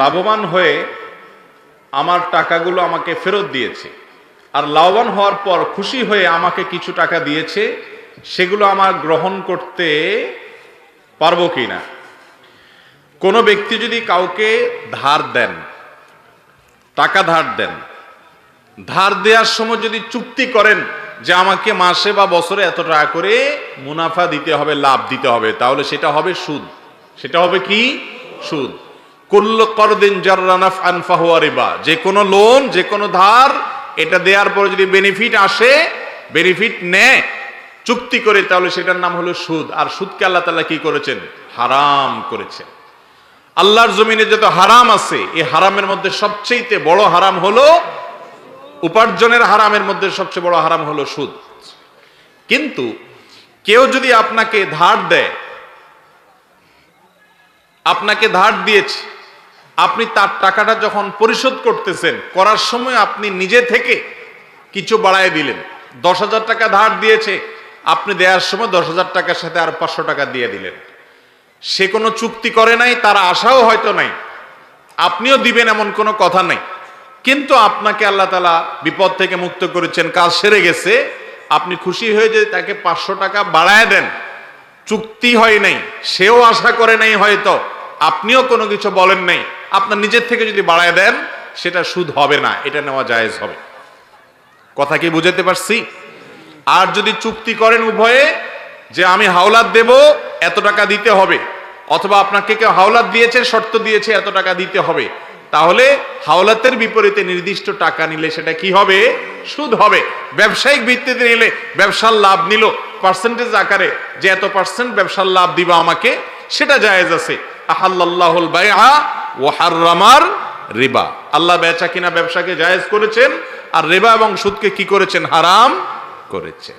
লাভবান হয়ে আমার টাকাগুলো আমাকে ফেরত দিয়েছে, আর লাভবান হওয়ার পর খুশি হয়ে আমাকে কিছু টাকা দিয়েছে, সেগুলো আমার গ্রহণ করতে পারবো কিনা। কোনো ব্যক্তি যদি কাউকে ধার দেন, টাকা ধার দেন, ধার দেওয়ার সময় যদি চুক্তি করেন যে আমাকে মাসে বা বছরে এত টাকা করে মুনাফা দিতে হবে, লাভ দিতে হবে, তাহলে সেটা হবে সুদ। সেটা হবে কি? সুদ। কুল্লু করদিন জাররা নাফআন ফাহুয়া রিবা। যে কোনো লোন, যে কোনো ধার, এটা দেওয়ার পরে যদি বেনিফিট আসে, বেনিফিট নেয় চুক্তি করে, তাহলে সেটার নাম হলো সুদ। আর সুদকে আল্লাহ তাআলা কি করেছেন? হারাম করেছেন। আল্লাহর জমিনে যত হারাম আছে, এই হারামের মধ্যে সবচেয়ে বড় হারাম হলো, উপার্জনের হারামের মধ্যে সবচেয়ে বড় হারাম হলো সুদ। কিন্তু কেউ যদি আপনাকে ধার দেয়, আপনাকে ধার দিয়েছে, আপনি তার টাকাটা যখন পরিশোধ করতেছেন, করার সময় আপনি নিজে থেকে কিছু বাড়ায় দিলেন। 10,000 টাকা ধার দিয়েছে, আপনি দেওয়ার সময় 10,000 টাকার সাথে আর 500 টাকা দিয়ে দিলেন। সে কোনো চুক্তি করে নাই, তার আশাও হয়তো নাই, আপনিও দিবেন এমন কোনো কথা নাই। কিন্তু আপনাকে আল্লাহ তাআলা বিপদ থেকে মুক্ত করেছেন, কাজ সেরে গেছে, আপনি খুশি হয়ে যে তাকে 500 টাকা বাড়ায় দেন। চুক্তি হয় নাই, সেও আশা করে নাই, হয়তো আপনিও কোনো কিছু বলেন নাই, আপনার নিজের থেকে যদি বাড়ায় দেন, সেটা সুদ হবে না, এটা নেওয়া জায়েজ হবে। কথা কি বুঝাতে পারছি? আর যদি চুক্তি করেন উভয়ে যে আমি হাওলাত দেব, এত টাকা দিতে হবে, অথবা আপনাকে কেউ হাওলাত দিয়েছে, শর্ত দিয়েছে এত টাকা দিতে হবে, তাহলে হাওলাতের বিপরীতে নির্দিষ্ট টাকা নিলে সেটা কি হবে? সুদ হবে। ব্যবসায়িক ভিত্তিতে নিলে, ব্যবসার লাভ নিল পার্সেন্টেজ আকারে, যে এত পার্সেন্ট ব্যবসার লাভ দিবা আমাকে, সেটা জায়েজ আছে। আহাল্লাল্লাহুল বাইআ ওয়া হাররামার রিবা। আল্লাহ বেচা কিনা ব্যবসাকে জায়েজ করেছেন, আর রিবা এবং সুদকে কি করেছেন? হারাম করেছেন।